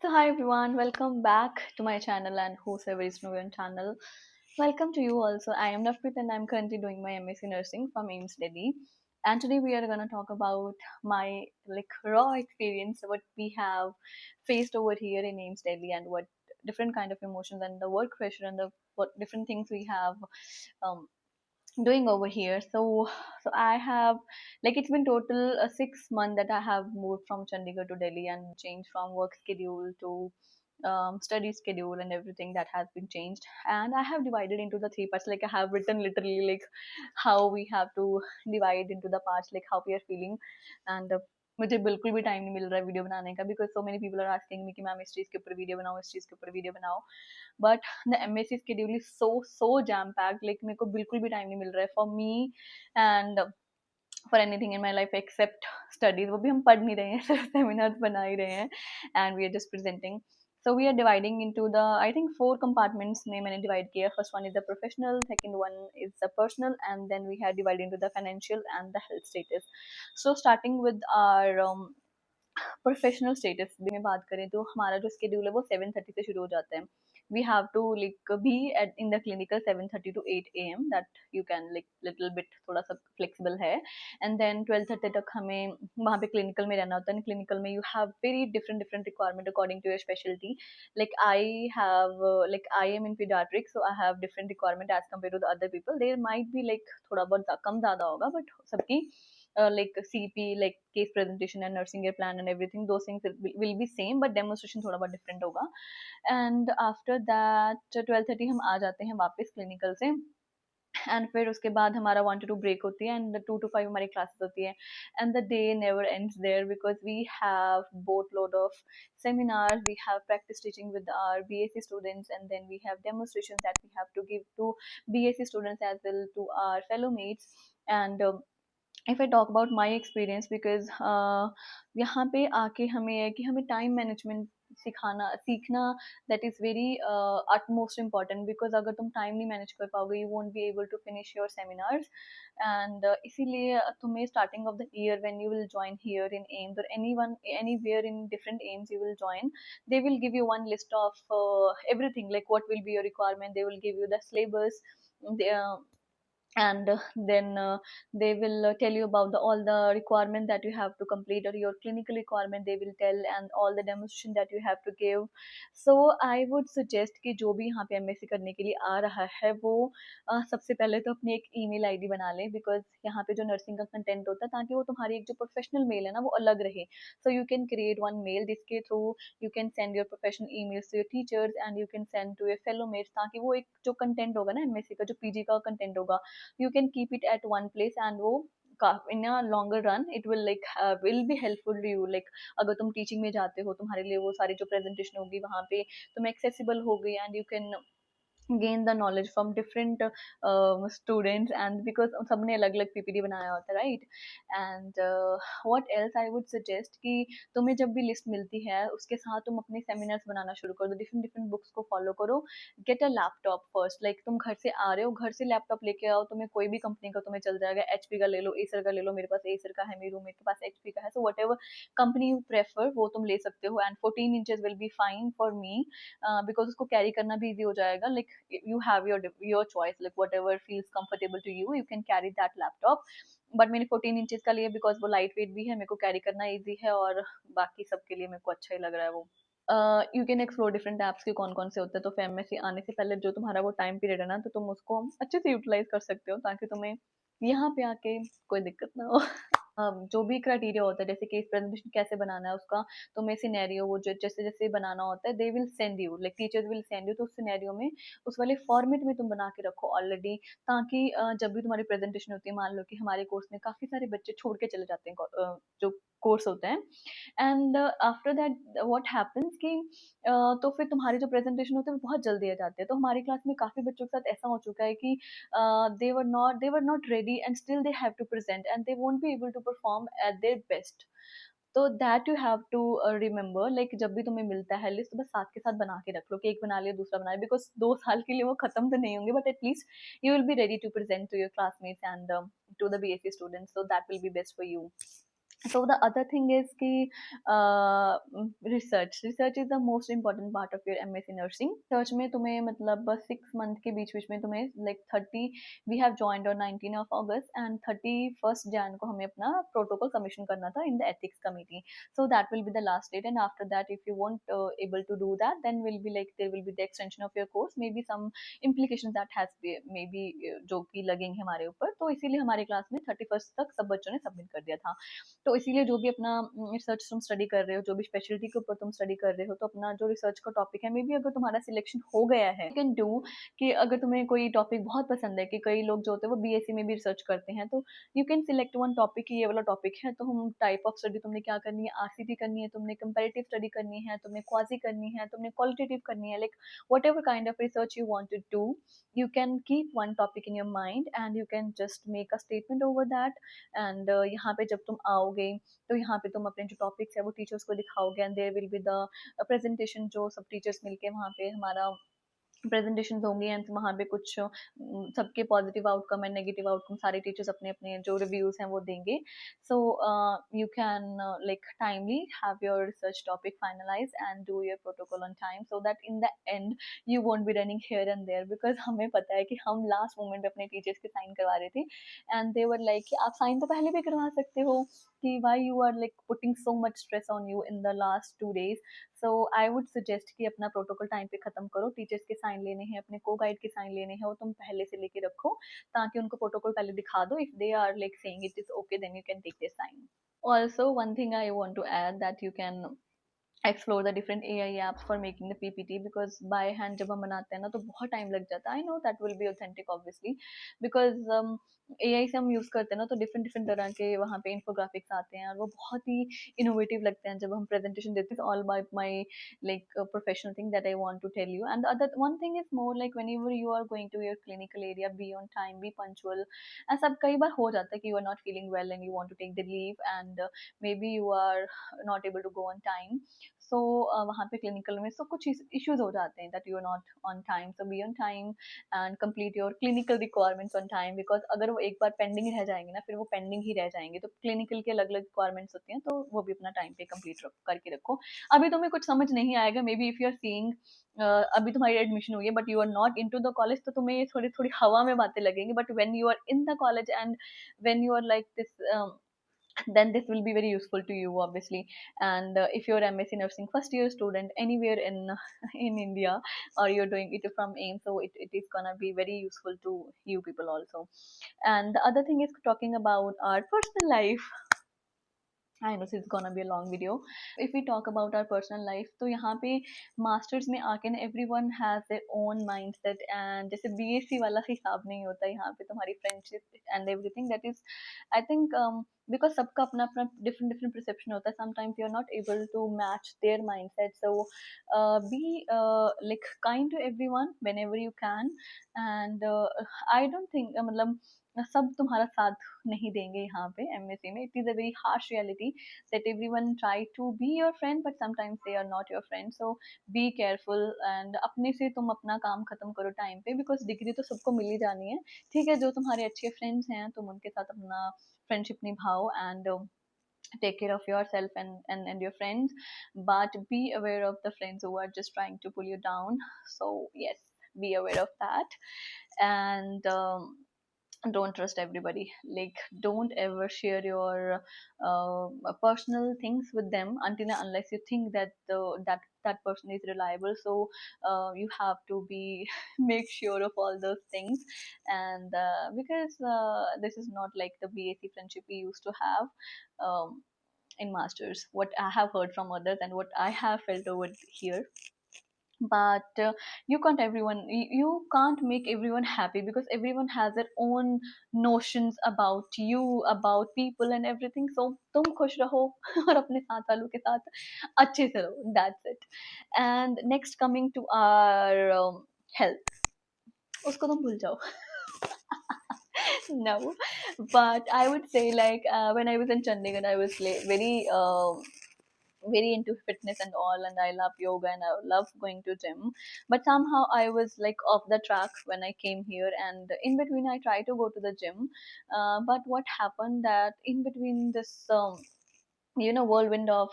So hi everyone, welcome back to my channel and whosoever is new on channel. Welcome to you also. I am Nafrit and I'm currently doing my MSc Nursing from AIMS Delhi. And today we are gonna talk about my raw experience, what we have faced over here in AIMS Delhi and what different kind of emotions and the work pressure and the what different things we have um, doing over here. So I have it's been total 6 months that I have moved from Chandigarh to Delhi and changed from work schedule to study schedule, and everything that has been changed. And I have divided into the three parts. Like I have written literally how we have to divide into the parts, like how we are feeling. And मुझे बिल्कुल भी time नहीं मिल रहा है video बनाने का, because so many people are asking me कि मैम इस चीज़ के ऊपर वीडियो बनाओ, इस चीज़ के ऊपर वीडियो बनाओ. But the MSc schedule is so jam packed. मेरे को बिल्कुल भी टाइम नहीं मिल रहा है for me and for anything in my life except studies. वो भी हम पढ़ नहीं रहे हैं, सिर्फ सेमिनार्स बना ही रहे हैं and we are just presenting. So we are dividing into the, I think, four compartments में मैंने divide किया. First one is the professional, second one is the personal, and then we have divided into the financial and the health status. So starting with our professional status में बात करें तो हमारा जो schedule है वो 7:30 से शुरू हो जाता है. We have to be at in the clinical 7:30 to 8 AM. That you can little bit थोड़ा सा फ्लेक्सिबल है. एंड देन 12:30 तक हमें वहाँ पे क्लिनिकल में रहना होता है. क्लिनिकल में you have very different different requirement according to your speciality. I am in paediatric, so I have different requirement as compare to the other people. There might be थोड़ा बहुत कम ज़्यादा होगा, बट सबकी CP, case presentation and nursing care plan and everything, those things will be same, but demonstration थोड़ा बहुत different होगा. And after that 12:30 हम आ जाते हैं वापस क्लिनिकल से. एंड फिर उसके बाद हमारा 1 to 2 ब्रेक होती है एंड 2 to 5 हमारी क्लासेस होती है. And the day never ends there because we have boatload of seminars. We have practice teaching with our BSc students, and then we have demonstrations that we have to give to BSc students as well to our fellow mates. And if I talk about my experience, because यहाँ पे आके हमें है कि हमें time management सिखाना सीखना, that is very utmost important. Because अगर तुम टाइम नहीं मैनेज कर पाओगे, you won't be able to finish your seminars. And इसीलिए तुम्हें starting off the year when you will join here in AIIMS और anywhere in different aims you will join, they will give you one list of everything, like what will be your requirement. They will give you the syllabus. they, uh, and then they will tell you about all the requirement that you have to complete, or your clinical requirement they will tell, and all the demonstration that you have to give. So I would suggest कि जो भी यहाँ पे MSc करने के लिए आ रहा है वो सबसे पहले तो अपनी एक ईमेल आईडी बना ले, बिकॉज यहाँ पे जो नर्सिंग का कंटेंट होता है, ताकि वो तुम्हारी एक जो प्रोफेशनल मेल है ना वो अलग रहे. So you can create one mail जिसके through you can send your professional emails to your teachers, and you can send to your fellow mates, ताकि वो एक जो कंटेंट होगा ना एमएससी का, जो पीजी का कंटेंट होगा, you can keep it at one place, and वो in a longer run it will be helpful to you. अगर तुम टीचिंग में जाते हो, तुम्हारे लिए वो सारी जो प्रेजेंटेशन होगी वहाँ पे तुम एक्सेसिबल हो गई, and you can gain the knowledge from different students. And because सबने अलग अलग पीपीटी बनाया होता है, right. And what else I would suggest कि तुम्हें जब भी लिस्ट मिलती है उसके साथ तुम अपने सेमिनार्स बनाना शुरू कर दो, डिफरेंट डिफरेंट बुक्स को फॉलो करो. Get a laptop first. तुम घर से आ रहे हो, घर से लैपटॉप लेके आओ. तुम्हें कोई भी कंपनी का तुम्हें चल जाएगा. एचपी का ले लो, एसर का ले लो. मेरे पास एसर का है, मेरे रूममेट के पास एचपी का है. So what ever company you prefer वो तुम ले सकते हो. And 14 inches will be fine for me, because उसको कैरी करना भी ईजी हो जाएगा. you have your choice, whatever feels comfortable to you, you can carry that laptop. But मैंने 14 inches का लिया बिकॉज वो लाइट वेट भी है, मेरे को कैरी करना ईजी है, और बाकी सबके लिए मेरे को अच्छा ही लग रहा है वो. You can explore different apps के कौन कौन से होते हैं. तो फैम में से आने से पहले जो तुम्हारा वो टाइम पीरियड है ना, तो तुम उसको अच्छे से यूटिलाइज कर सकते हो, ताकि तुम्हें यहाँ पे आके कोई दिक्कत ना हो. जो भी क्राइटेरिया होता है, जैसे केस प्रेजेंटेशन कैसे बनाना है उसका तुम्हें सिनेरियो वो जो जैसे जैसे बनाना होता है, they will send you, teachers will send you. तो उस सिनेरियो में उस वाले फॉर्मेट में तुम बना के रखो ऑलरेडी, ताकि जब भी तुम्हारी प्रेजेंटेशन होती है, मान लो कि हमारे कोर्स में काफ़ी सारे बच्चे छोड़ के चले जाते हैं जो कोर्स होते हैं. And after that what happens कि तो फिर तुम्हारी जो प्रेजेंटेशन होती है वो बहुत जल्दी आ जाती है. तो हमारी क्लास में काफ़ी बच्चों के साथ ऐसा हो चुका है कि they were not ready, and still they have to present, and they won't be able to perform at their best. तो that you have to remember, जब भी तुम्हें मिलता है लिस्ट, तो बस साथ के साथ बना के रख लो कि एक बना लिया दूसरा बना लिया, बिकॉज 2 साल के लिए वो खत्म तो नहीं होंगे, but at least you will be ready to present to your classmates and to the BSc students. So that will be best for you. So the other thing is कि research is the most important part of your MSc nursing. Research में तुम्हें मतलब 6 month के बीच बीच में तुम्हें like 30 we have joined on 19 of August and 31st Jan को हमें अपना protocol commission करना था in the ethics committee. So that will be the last date, and after that if you won't able to do that, then will be like there will be the extension of your course, maybe some implications that has maybe जो कि लगेंगे हमारे ऊपर, तो इसीलिए हमारे class में 31st तक सब बच्चों ने सबमिट कर दिया था. तो इसीलिए जो भी अपना रिसर्च तुम स्टडी कर रहे हो, जो भी स्पेशलिटी के ऊपर तुम स्टडी कर रहे हो, तो अपना जो रिसर्च का टॉपिक है, मे बी अगर तुम्हारा सिलेक्शन हो गया है, यू कैन डू कि अगर तुम्हें कोई टॉपिक बहुत पसंद है, कि कई लोग जो होते हैं वो बीएससी में भी रिसर्च करते हैं, तो you can select one topic, ये वाला टॉपिक है, तो हम टाइप ऑफ स्टडी तुमने क्या करनी है, आरसीटी करनी है, तुमने कंपेरेटिव स्टडी करनी है, तुमने क्वाजी करनी है, तुमने क्वालिटेटिव करनी है, like whatever kind of research you want to do, you can keep one topic in your mind and you can just make a statement over that. and यहाँ पे जब तुम आओगे, तो यहाँ पे तुम अपने जो टॉपिक्स है वो टीचर्स को दिखाओगे, and there will be the presentation, जो सब टीचर्स मिलके वहाँ पे हमारा प्रेजेंटेशन होंगी, एंड वहाँ पे कुछ सबके positive outcome and negative outcome सारे टीचर्स अपने अपने जो रिव्यूज हैं वो देंगे. So you can like timely have your research topic finalize and do your protocol on time, so that in the end you won't be running here and there, because हमें पता है कि हम लास्ट मोमेंट पे अपने teachers के sign करवा रहे थे, एंड दे वर लाइक कि आप साइन तो पहले भी करवा सकते हो, कि why you are like putting so much stress on you in the last 2 days. So I would suggest कि अपना प्रोटोकॉल टाइम पे खत्म करो, टीचर्स के साइन लेने हैं, अपने को गाइड के साइन लेने हैं, वो तुम पहले से लेके रखो, ताकि उनको प्रोटोकॉल पहले दिखा दो. If they are like saying it is okay, then you can take their sign. Also, one thing I want to add, that you can explore the different AI apps for making the PPT, because by hand जब हम बनाते हैं ना तो बहुत time लग जाता है. I know that will be authentic obviously, because AI से हम यूज करते हैं ना, तो डिफरेंट डिफरेंट तरह के वहाँ पे इन्फोग्राफिक्स आते हैं, और वो बहुत ही इनोवेटिव लगते हैं जब हम प्रेजेंटेशन देते हैं. All about my like professional thing that I want to tell you. And the other one thing is more like whenever you are going to your clinical area, be on time, be punctual. And सब कई बार हो जाता है कि you are not feeling well and you want to take the leave, and maybe you are not able to go on time. So वहाँ पे clinical में so कुछ इश्यूज हो जाते हैं, that you are not on time. So be on time and complete your clinical requirements on time, because अगर वो एक बार पेंडिंग रह जाएंगे ना, फिर वो पेंडिंग ही रह जाएंगे. तो क्लिनिकल के अलग अलग रिक्वायरमेंट्स होती हैं, तो वो भी अपना टाइम पे कंप्लीट करके रखो. अभी तुम्हें कुछ समझ नहीं आएगा, maybe if you are seeing अभी तुम्हारी एडमिशन हुई है but you are not into the college, तो तुम्हें ये थोड़ी थोड़ी हवा में बातें लगेंगी, but when you are in the college and when you are like this, then this will be very useful to you obviously. And if you're MSc nursing first year student anywhere in in India, or you're doing it from AIM, so it is gonna be very useful to you people also. And the other thing is talking about our personal life. I know this is gonna be a long video. If we talk about our personal life, तो यहाँ पे masters में आके ना everyone has their own mindset, and जैसे BSc वाला हिसाब नहीं होता यहाँ पे, तुम्हारी friendship and everything, that is I think because सबका अपना अपना different different perception होता है. Sometimes you are not able to match their mindset, so be like kind to everyone whenever you can. And I don't think मतलब सब तुम्हारा साथ नहीं देंगे यहाँ पे एमएससी में. It is a very harsh reality that everyone try to be your friend, but sometimes they are not your friend. So be careful and अपने से तुम अपना काम खत्म करो टाइम पे, because डिग्री तो सबको मिल ही जानी है. ठीक है, जो तुम्हारे अच्छे फ्रेंड्स हैं तुम उनके साथ अपना friendship निभाओ, and take care of yourself and your friends, but be aware of the friends who are just trying to pull you down. So yes, be aware of that. And don't trust everybody, like don't ever share your personal things with them until and unless you think that that person is reliable. So you have to be make sure of all those things. And because this is not like the BAC friendship we used to have in masters, what I have heard from others and what I have felt over here. But you can't everyone you can't make everyone happy, because everyone has their own notions about you, about people and everything. So तुम खुश रहो और अपने साथ वालों के साथ अच्छे से रहो, that's it. And next, coming to our health, उसको तुम भूल जाओ. No, but I would say like when I was in Chandigarh, I was very into fitness and all, and I love yoga and I love going to gym. But somehow I was like off the track when I came here, and in between I tried to go to the gym. But what happened that in between this whirlwind of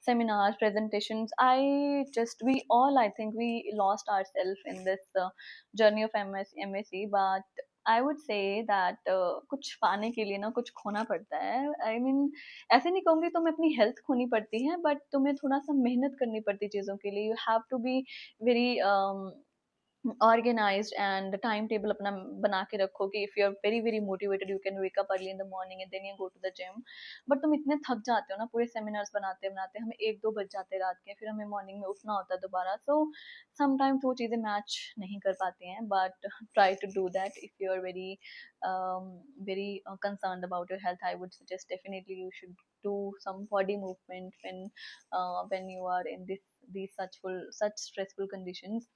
seminars, presentations. We all, I think, we lost ourselves in this journey of MSc. But I would say that कुछ पाने के लिए ना कुछ खोना पड़ता है. I mean, ऐसे नहीं कहूंगी तुम्हें अपनी हेल्थ खोनी पड़ती है, बट तुम्हें थोड़ा सा मेहनत करनी पड़ती है चीजों के लिए. You have to be very organized and the timetable अपना बना के रखो कि if you are very very motivated you can wake up early in the morning and then you go to the gym. But तुम इतने थक जाते हो ना पूरे सेमिनार्स बनाते बनाते, हमें 1-2 बज जाते हैं रात के, फिर हमें मॉर्निंग में उठना होता है दोबारा. सो समटाइम्स वो चीज़ें मैच नहीं कर पाती हैं. But try to do that if you are very concerned about your health. I would suggest definitely you should do some body movement when you are in these such stressful conditions.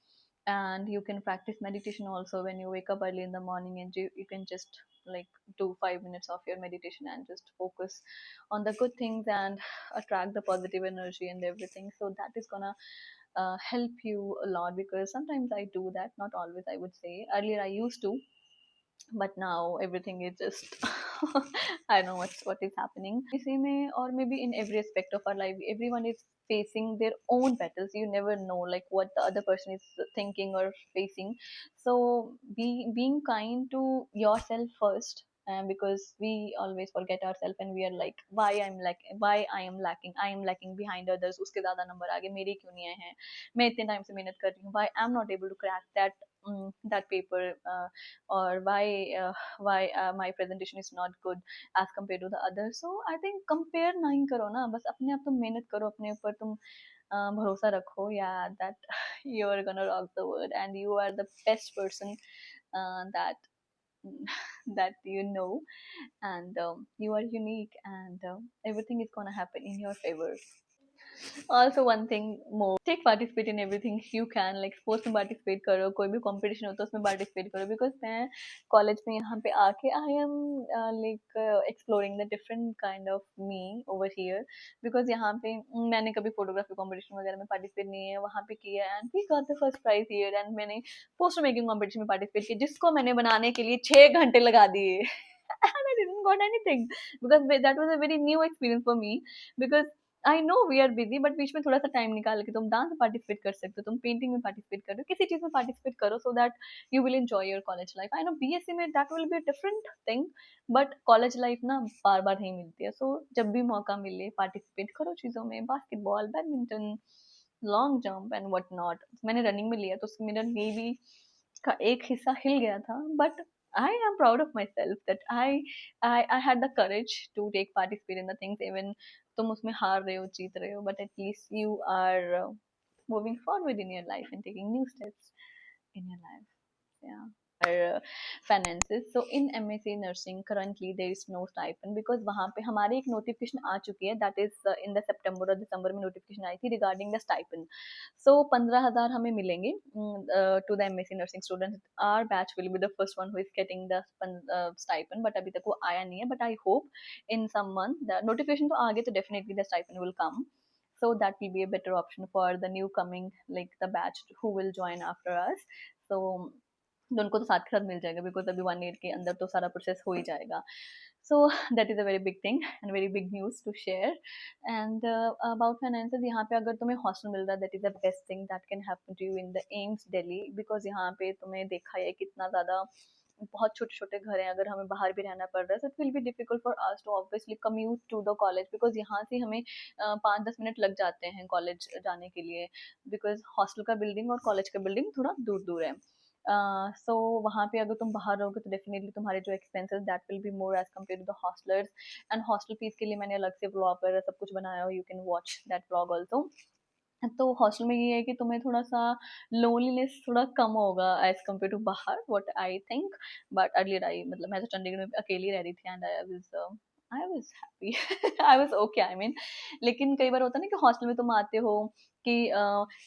And you can practice meditation also when you wake up early in the morning, and you can just like do 5 minutes of your meditation and just focus on the good things and attract the positive energy and everything. So that is gonna help you a lot, because sometimes I do that, not always. I would say earlier I used to, but now everything is just I don't know what is happening. इसी में, or maybe in every aspect of our life, everyone is facing their own battles. You never know like what the other person is thinking or facing. So being kind to yourself first. And because we always forget ourselves and we are like, why I am lacking behind others. उसके ज़्यादा number आगे मेरे क्यों नहीं आए हैं, मैं इतने टाइम से मेहनत कर रही हूँ, why I'm not able to crack that paper, or why my presentation is not good as compared to the others. So I think compare नहीं करो ना, बस अपने आप तुम मेहनत करो, अपने ऊपर तुम भरोसा रखो. Yeah, that you are gonna rock the world and you are the best person that that you know. And you are unique, and everything is gonna happen in your favor. Also one thing more, take participate in everything you can, like sports में participate करो, कोई भी competition होता है उसमें participate करो. Because मैं college में यहाँ पे आके I am exploring the different kind of me over here. Because यहाँ पे मैंने कभी photography competition वगैरह में participate नहीं है, वहाँ पे किया, and we got the first prize here. And मैंने poster making competition में participate किया, जिसको मैंने बनाने के लिए 6 घंटे लगा दिए. And I didn't got anything, because that was a very new experience for me. Because I know we are busy, but बीच में थोड़ा सा टाइम निकाल के तुम डांस में पार्टिसिपेट कर सकते हो, तुम पेंटिंग में पार्टिसिपेट कर रहे हो, किसी चीज में पार्टिसिपेट करो, so that you will enjoy your college life. I know BSc में that will be a different thing, but college life ना बार बार नहीं मिलती है. सो जब भी मौका मिले पार्टिसिपेट करो चीजों में, basketball, badminton, long jump and what not. मैंने रनिंग में लिया तो उसमें मेरा नेवी का एक हिस्सा हिल गया था, but I am proud of myself that I had the courage to take participate in the things. Even तुम उसमें हार रहे हो, जीत रहे हो, but at least you are moving forward in your life and taking new steps in your life. Yeah. Finances. So in MSc nursing currently there is no stipend, because वहाँ पे हमारे एक notification आ चुकी है, that is in the September or December में notification आई थी regarding the stipend. So 15,000 हमें मिलेंगे to the MSc nursing students. Our batch will be the first one who is getting the stipend, but अभी तक वो आया नहीं है. But I hope in some month the notification तो आ गए, तो definitely the stipend will come. So that will be a better option for the new coming, like the batch who will join after us. So तो उनको तो साथ के साथ मिल जाएगा, बिकॉज अभी 1 ईयर के अंदर तो सारा प्रोसेस हो ही जाएगा. So that is a very big thing and very big news to share. And about finances, यहाँ पे अगर तुम्हें हॉस्टल मिल रहा है, that is the best thing that can happen to you in the AIIMS Delhi. Because यहाँ पे तुम्हें देखा है कितना ज़्यादा बहुत छोटे छोटे घर हैं, अगर हमें बाहर भी रहना पड़ रहा है, so it will be difficult for us to obviously commute to the college, because यहाँ से हमें 5-10 मिनट लग जाते हैं कॉलेज जाने के लिए, बिकॉज हॉस्टल का बिल्डिंग और कॉलेज का बिल्डिंग थोड़ा दूर दूर है. सो वहाँ पे अगर तुम बाहर रहोगे तो डेफिनेटली तुम्हारे जो expenses that will be more as compare to the hostellers. And hostel fees के लिए मैंने अलग से व्लॉग वगैरह सब कुछ बनाया हो, you can watch that vlog also. तो हॉस्टल में ये है कि तुम्हें थोड़ा सा लोनलीनेस थोड़ा कम होगा एज कम्पेयर टू बाहर, what I think. But earlier I, मतलब मैं तो चंडीगढ़ में अकेली रह रही थी, and I was happy, I was okay, I mean. लेकिन कई बार होता है ना कि हॉस्टल में तुम आते हो कि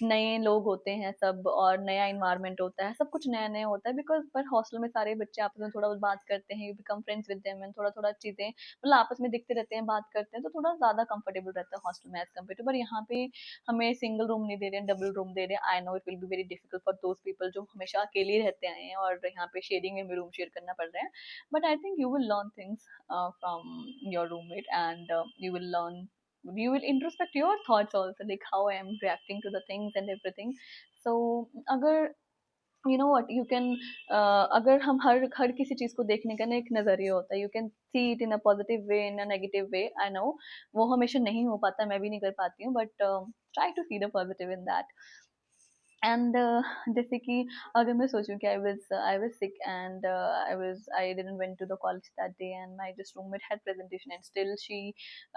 नए लोग होते हैं सब, और नया इन्वायरमेंट होता है, सब कुछ नया नया होता है. बिकॉज पर हॉस्टल में सारे बच्चे आपस में थोड़ा बहुत बात करते हैं, you become friends with them, and थोड़ा थोड़ा चीज़ें मतलब आपस में दिखते रहते हैं, बात करते हैं, तो थोड़ा ज़्यादा कंफर्टेबल रहता है हॉस्टल में एज कम्पेयर टू. पर यहाँ पे हमें सिंगल रूम नहीं दे रहे हैं, डबल रूम दे रहे हैं. I know it will be very difficult for those people जो हमेशा अकेले रहते आए हैं और यहाँ पे शेयरिंग में भी रूम शेयर करना पड़ रहा है. But I think you will learn things from your roommate, and you will learn you will introspect your thoughts also, like how I am reacting to the things and everything. So अगर you know what you can अगर हम हर किसी चीज को देखने का ना एक नजरिया होता है, you can see it in a positive way, in a negative way, I know वो हमेशा नहीं हो पाता, मैं भी नहीं कर पाती हूँ, but try to see the positive in that. एंड जैसे कि अगर मैं सोचूं कि I was sick and I didn't went to the college that day and my just roommate had presentation and still she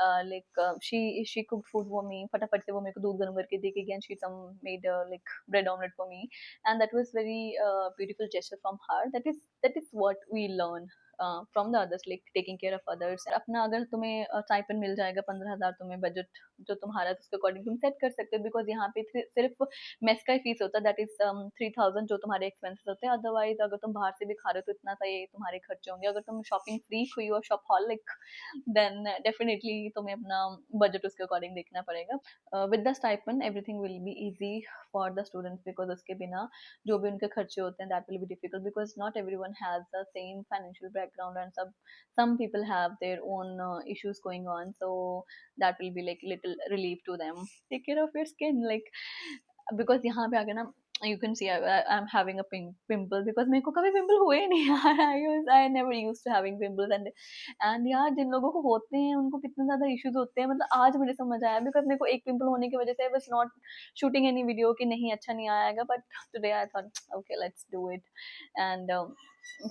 like she cooked food for me, फटाफट से वो मेरे को दूध गर्म करके दे के गई, and she some made like bread omelette for me, and that was very beautiful gesture from her. That is what we learn from the others, like taking care of others. अपना अगर तुम्हें स्टाइपेंड मिल जाएगा 15,000, तुम्हें budget जो तुम्हारा है, तो उसके अकॉर्डिंग तुम सेट कर सकते हो, बिकॉज यहाँ पे सिर्फ मेस का ही फीस होता है, दैट इज 3,000 जो तुम्हारे एक्सपेंसेस होते हैं. अदरवाइज अगर तुम बाहर से भी खा रहे हो तो इतना सा ये तुम्हारे खर्चे होंगे. अगर तुम शॉपिंग फ्री हुई हो, शॉपहॉलिक, देन डेफिनेटली तुम्हें अपना बजट उसके अकॉर्डिंग देखना पड़ेगा. With the stipend everything will be easy for the students, because उसके बिना जो भी उनके खर्चे होते हैं that will be difficult, because not everyone has the same financial background and some people have their own issues going on, so that will be like little relief to them. Take care of your skin, like because यहाँ पे आके ना you can see I'm having a pimple, because मेरे को कभी pimple हुए ही नहीं यार. I never used to having pimples, and यार जिन लोगों को होते हैं उनको कितने ज्यादा इश्यूज होते हैं, मतलब आज मुझे समझ आया, बिकॉज मेरे को एक पिंपल होने की वजह से I was not shooting any video कि नहीं अच्छा नहीं आएगा, but today I thought okay, let's do it. And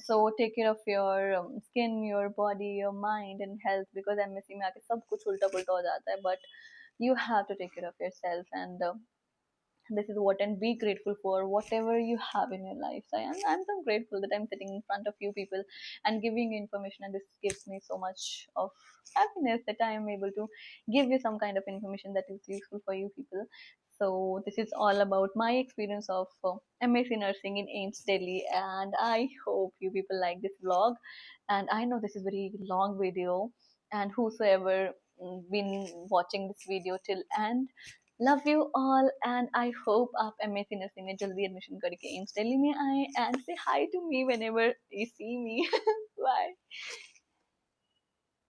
so take care of your skin, your body, your mind and health, because MSc में आके सब कुछ उल्टा पुल्टा हो जाता है, but you have to take care of yourself, and this is what, and be grateful for whatever you have in your life. So I'm so grateful that I'm sitting in front of you people and giving you information, and this gives me so much of happiness that I am able to give you some kind of information that is useful for you people. So this is all about my experience of MSc nursing in AIMS Delhi, and I hope you people like this vlog. And I know this is very long video, and whosoever been watching this video till end, love you all, and I hope आप MSc nursing में जल्दी admission करके AIIMS Delhi में आए, and say hi to me whenever you see me. Bye.